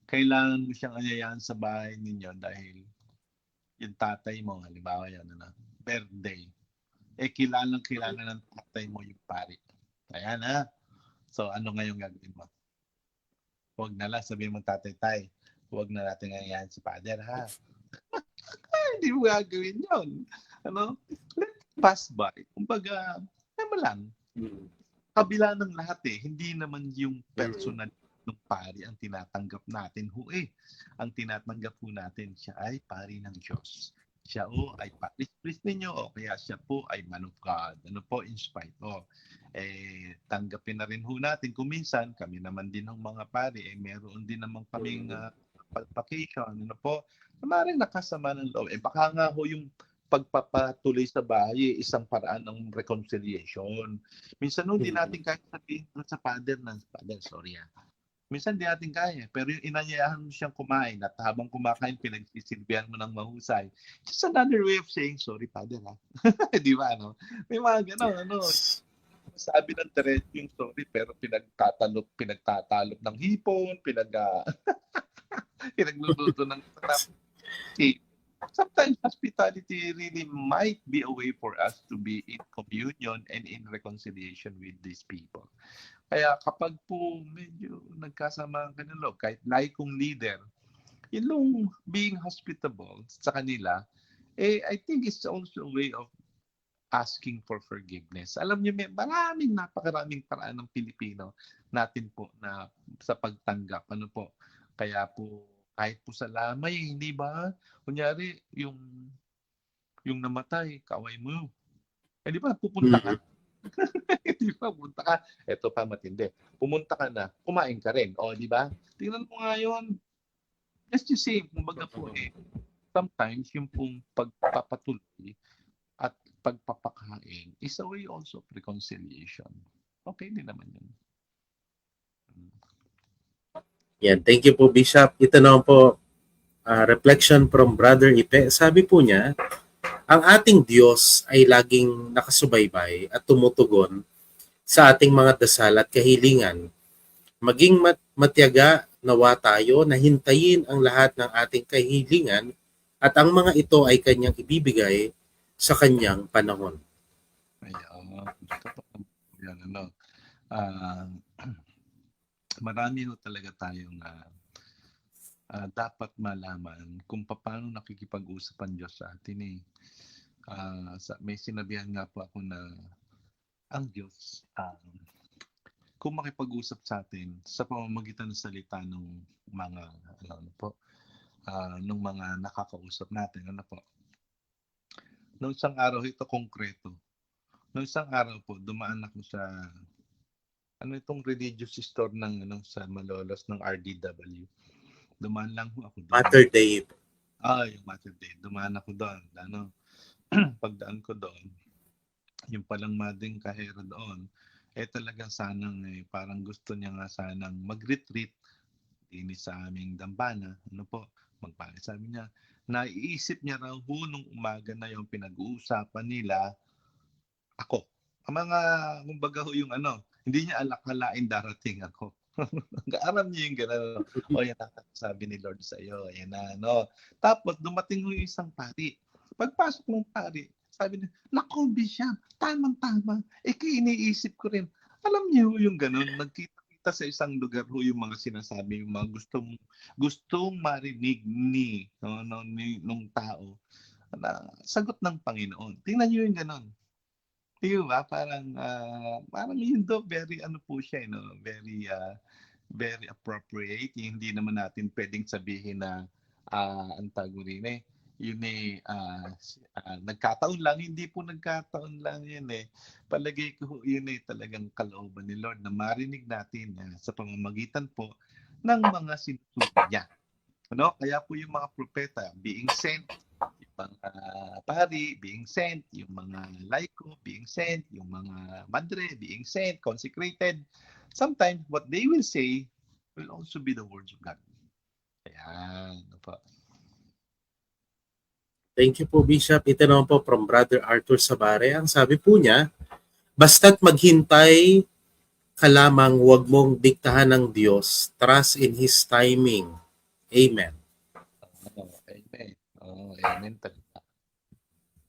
Kailangan mo siyang ayayahan sa bahay ninyo dahil yung tatay mo, halimbawa yan, birthday. Kilala ng tatay mo yung pari. Ayan So, ano ngayong gagawin mo? Huwag na lang sabihin mo tatay, huwag na natin ayayahan si father, Hindi mo gagawin yun. Let pass by. Kumbaga, naman lang. Kabila ng lahat hindi naman yung personal ng pari ang tinatanggap natin Ang tinatanggap po natin, siya ay pari ng Diyos. Siya ay priest ninyo o kaya siya po ay man of God. In spite of. Tanggapin na rin natin kung minsan kami naman din ng mga pari meron din naman kaming vacation. Maaaring nakasama ng loob. Baka nga yung pagpapatuloy sa bahay, isang paraan ng reconciliation. Minsan hindi natin kaya sabihin sa father, minsan di natin kaya. Pero yung inanyayahan mo siyang kumain at habang kumakain, pinagsisilbihan mo ng mahusay. Just another way of saying, sorry, father, Di ba, May mga gano'n, Sabi ng diretso yung sorry, pero pinagtatalop ng hipon, pinagluluto ng sarap. Sometimes hospitality really might be a way for us to be in communion and in reconciliation with these people. Kaya kapag po medyo nagkasama ka ng loob, kahit laikong leader, yung being hospitable sa kanila, I think it's also a way of asking for forgiveness. Alam niyo, may napakaraming paraan ng Pilipino natin po na sa pagtanggap. Kaya po, kahit po sa lamay, hindi ba? Kunyari, yung namatay, kaway mo. Di ba, pupunta ka? Di ba, pumunta ka? Ito pa matindi. Pumunta ka na, kumain ka rin. Di ba? Tingnan mo nga yun. Just the same, kumbaga po sometimes yung pong pagpapatuloy at pagpapakain is a way also of reconciliation. Okay din naman yun. Yan, thank you po, Bishop. Ito naman po, reflection from Brother Ipe. Sabi po niya, ang ating Diyos ay laging nakasubaybay at tumutugon sa ating mga dasal at kahilingan. Maging matyaga nawa tayo na hintayin ang lahat ng ating kahilingan at ang mga ito ay kanyang ibibigay sa kanyang panahon. Marami talaga tayong dapat malaman kung paano nakikipag-usap ang Diyos sa atin. May sinabihan nga po ako na ang Diyos kung makipag-usap sa atin sa pamamagitan ng salita ng mga ng mga nakakausap natin. Noong isang araw, ito konkreto. Noong isang araw po, dumaan ako sa itong religious store sa Malolos ng RDW. Dumaan lang ako doon. Mater Day. Yung Mater Day. Dumaan ako doon. Pagdaan ko doon, yung palang mading kahera doon, talagang sanang parang gusto niya nga sanang mag-retreat din sa aming dambana. Sabi niya, naiisip niya raw nung umaga na yung pinag-uusapan nila ako. Ang mga, kumbaga yung hindi niya alakalain darating ako. Alam niyo yung gano'n, no? O yan ang sabi ni Lord sa iyo, ayan na, no? Tapos dumating yung isang pari. Pagpasok ng pari, sabi niya, "Naku, Bishop, tamang-tama. Iniisip ko rin." Alam niyo yung gano'n, nagkita-kita sa isang lugar ho yung mga sinasabi, yung mga gustong marinig nung tao na sagot ng Panginoon. Tingnan niyo yung gano'n. 'Di ba? Parang yun daw very ano po siya, eh, 'no, very appropriate. Hindi naman natin puwedeng sabihin na, anong tawag mo rin, eh, yun, eh, nagkataon lang. Hindi po nagkataon lang yun, eh. Palagay ko ho yun, eh, talagang kalooban ni Lord na marinig natin, sa pamamagitan po ng mga sinusuri niya, ano? Kaya po yung mga propeta being sent, yung mga pari being sent, yung mga laiko being sent, yung mga madre being sent, consecrated. Sometimes what they will say will also be the words of God. Ayan. Ano po? Thank you po, Bishop. Ito naman po from Brother Arthur Sabare. Ang sabi po niya, basta't maghintay ka lamang, huwag mong diktahan ng Diyos. Trust in His timing. Amen. Amen. Amen talaga.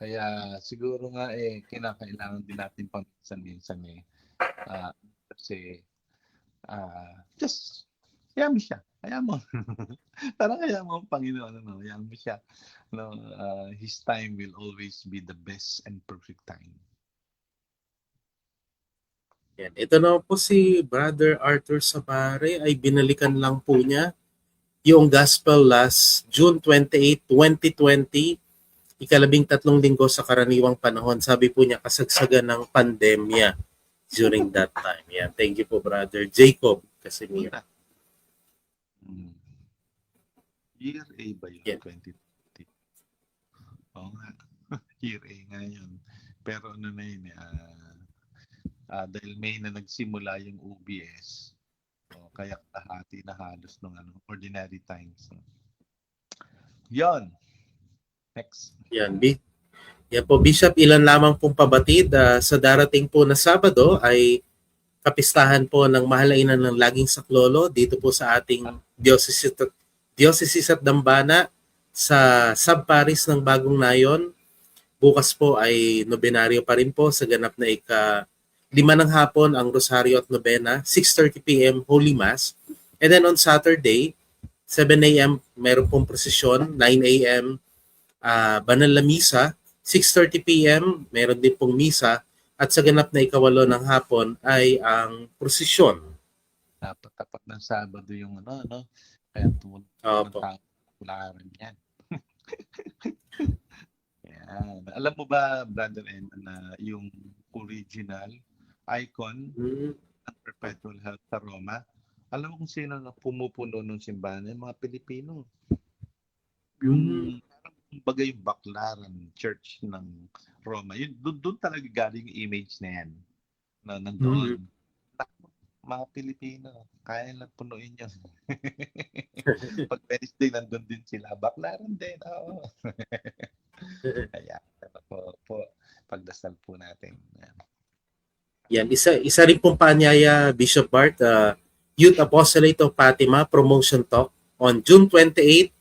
Kaya siguro nga kinakailangan din natin paminsan-minsan kasi just hayaan mo siya. Hayaan mo. Parang hayaan mo ang Panginoon, hayaan mo siya. His time will always be the best and perfect time. Yan. Ito na po si Brother Arthur Sabare ay binalikan lang po niya yung gospel last June 28, 2020, ikalabing-tatlong linggo sa karaniwang panahon. Sabi po niya, kasagsagan ng pandemya during that time. Yan. Thank you po, Brother Jacob Casimiro. Year A ba yun? Yeah. 2020? Oo nga. Year A nga yun. Pero ano na yun, dahil May na nagsimula yung OBS, kaya kahati na halos ng ordinary times. Yon. Next. Yan, yan po, Bishop, ilan lamang pong pabatid sa darating po na Sabado ay kapistahan po ng Mahalainan ng Laging Saklolo dito po sa ating Diocese at Dambana sa Sub-Paris ng Bagong Nayon. Bukas po ay nobenaryo pa rin po sa ganap na ika-5 ng hapon ang Rosario at Nobena, 6:30 p.m. Holy Mass. And then on Saturday, 7 a.m. meron pong prosesyon, 9 a.m. Banal na Misa, 6:30 p.m. meron din pong misa, at sa ganap na ika-8 ng hapon ay ang prosesyon. Tapat ng Sabado yung kaya tumunod ng tao kularan yan. Yan. Alam mo ba, Brother Eman, na yung original icon ng Perpetual Health sa Roma, alam mo kung sino na pumupuno ng simbahan? Yung mga Pilipino. Yung kumbaga yung Baclaran Church ng Roma. Yun, doon talaga galing yung image na yan. Nandoon. Mga Pilipino, kaya lang punuin yun. Pag Wednesday, nandun din sila. Baclaran din. Oo. Kaya, po, pagdasal po natin. Yan, isa rin pong paanyaya, Bishop Bart, Youth Apostolate of Fatima Promotion Talk on June 28,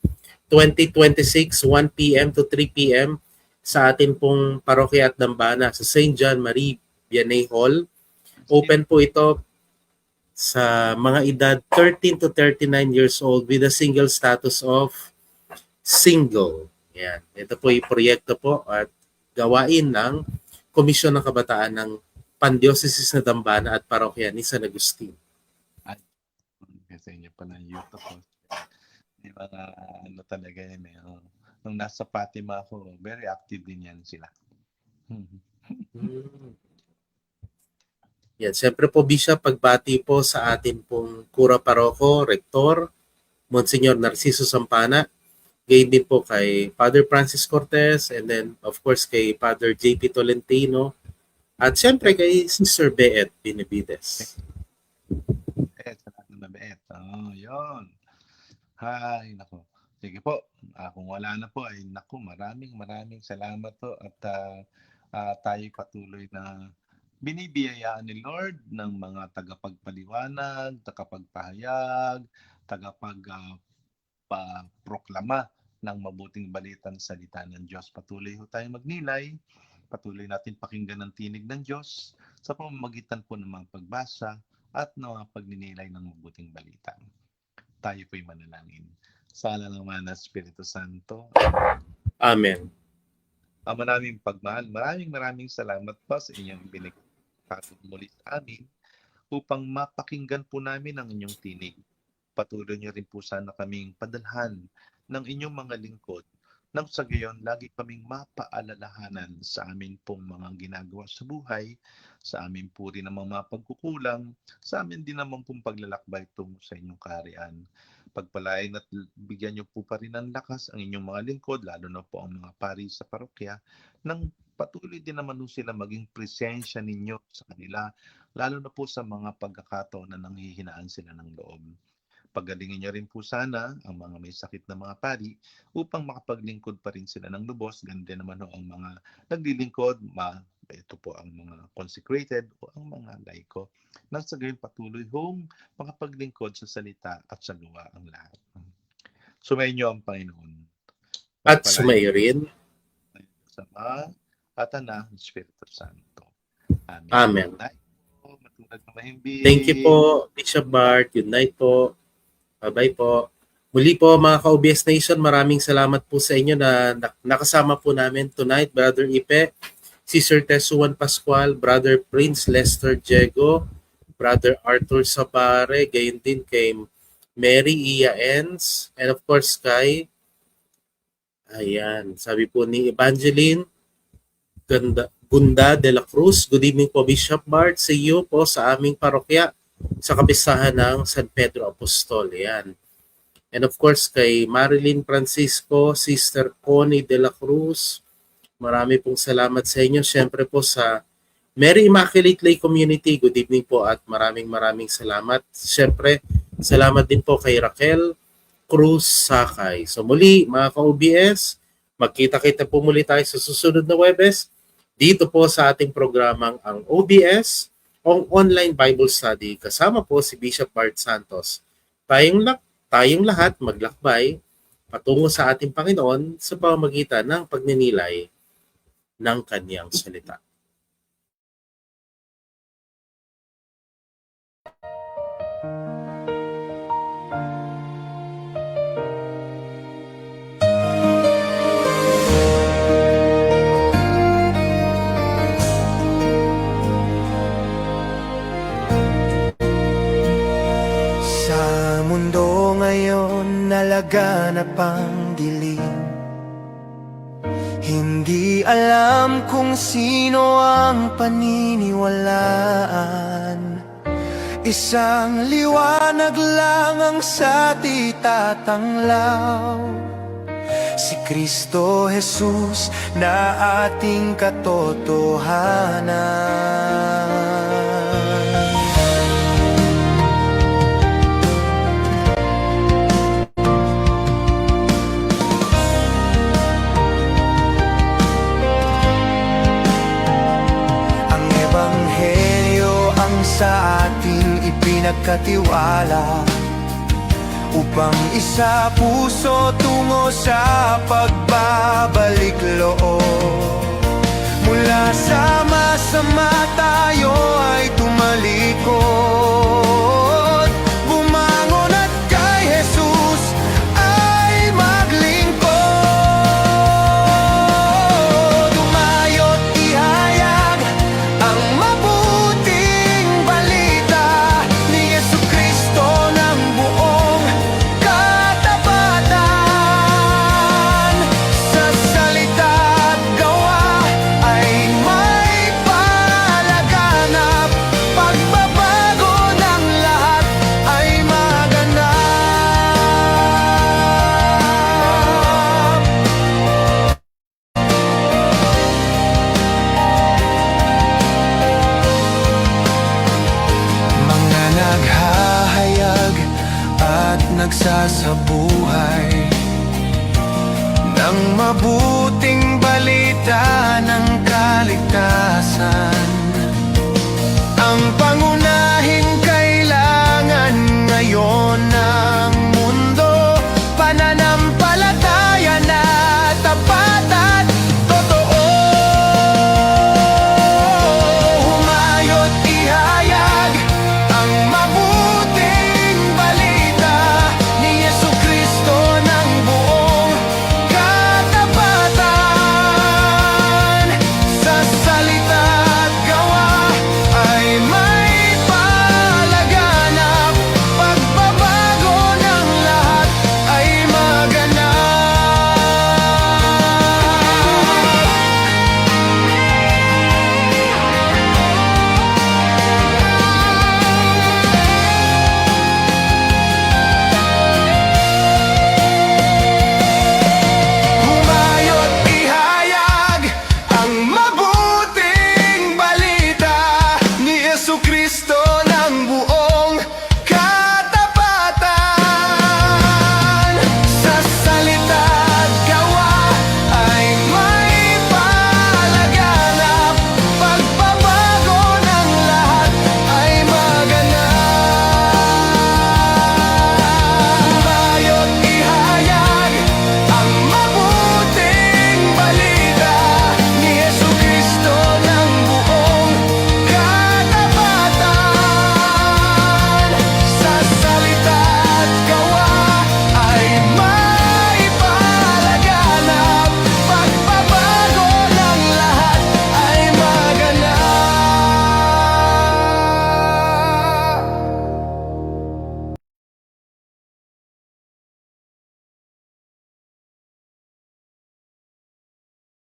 2026, 1 p.m. to 3 p.m. sa atin pong parokya at dambana sa St. John Marie Vianney Hall. Open po ito sa mga edad 13 to 39 years old with a single status of single. Yan. Ito po yung proyekto po at gawain ng Komisyon ng Kabataan ng Pandioceses na Dambana at Parokya ni San Agustin. Kasi inyo pa ng youth ako. Di ba talaga yan Nung nasa Fatima ako, very active din yan sila. Yan. Siyempre po, Bishop, pagbati po sa atin pong Kura Paroko, Rektor, Monsignor Narciso Sampana, gayon din po kay Father Francis Cortez, and then of course kay Father JP Tolentino, at siyempre kay Sister Beet Benavides. Salamat na Beet. Yun. Hay, nako. Sige po. Kung wala na po, ay nako, maraming salamat po at tayo patuloy na binibiyayaan ni Lord ng mga tagapagpaliwanag, tagapagpahayag, proklama ng mabuting balita ng salita ng Diyos. Patuloy ho tayong magnilay, patuloy natin pakinggan ang tinig ng Diyos sa pamamagitan po ng mga pagbasa at ng mga pagninilay ng mabuting balita. Tayo po'y manalangin. Sa ala ng Ama ng Espiritu Santo. Amen. Ama naming pagmahal, maraming salamat po sa inyong binigay muli sa amin upang mapakinggan po namin ang inyong tinig. Patuloy niyo rin po sana kaming padalhan ng inyong mga lingkod nang sa gayon lagi kaming mapaalalahanan sa amin pong mga ginagawa sa buhay, sa amin po rin ang mga pagkukulang, sa amin din naman pong paglalakbay tungo sa inyong kaharian. Pagpalain at bigyan niyo po pa rin ng lakas ang inyong mga lingkod, lalo na po ang mga pari sa parokya, nang patuloy din naman sila maging presensya ninyo sa kanila, lalo na po sa mga pagkakataon na nanghihinaan sila ng loob. Pagalingin niyo rin po sana ang mga may sakit na mga pari upang makapaglingkod pa rin sila ng lubos. Ganda naman ho ang mga naglilingkod, ito po ang mga consecrated o ang mga laiko. Nang sa gayon patuloy hong makapaglingkod sa salita at sa gawa ang lahat. Sumayin niyo ang Panginoon. At sumayo rin. Sa Ama at Anak, Espiritu Santo. Amen. Amen. Matulad na mahimbing. Thank you po, Bishop Bart. Good night po. Bye-bye po. Muli po mga ka-OBS Nation, maraming salamat po sa inyo na nakasama po namin tonight, Brother Ipe, si Sir Tesuan Pascual, Brother Prince Lester Diego, Brother Arthur Sabare, gayon din kay Mary Iya Enz, and of course kay, ayan, sabi po ni Evangeline Gunda de la Cruz. Good evening po, Bishop Bart. See you po sa aming parokya sa kapistahan ng San Pedro Apostol. Yan. And of course, kay Marilyn Francisco, Sister Connie de la Cruz, marami pong salamat sa inyo. Siyempre po sa Mary Immaculate Lay Community, good evening po at maraming salamat. Siyempre, salamat din po kay Raquel Cruz Sakay. So muli, mga ka-OBS, magkita-kita po muli tayo sa susunod na Webes dito po sa ating programang ang OBS, ang Online Bible Study, kasama po si Bishop Bart Santos. Tayong lahat maglakbay patungo sa ating Panginoon sa pamamagitan ng pagninilay ng Kanyang salita. Nalaganap ang dilim. Hindi alam kung sino ang paniniwalaan. Isang liwanag lang ang sa titatanglaw, si Kristo Jesus na ating katotohanan. Sa ating ipinagkatiwala upang isa puso tungo sa pagbabalik loob. Mula sa masama tayo ay tumalikod, bumangon at kay Jesus ay maglingkod. Umayo't ihayag ang nagsasabuhay ng mabuting balita ng kaligtasan.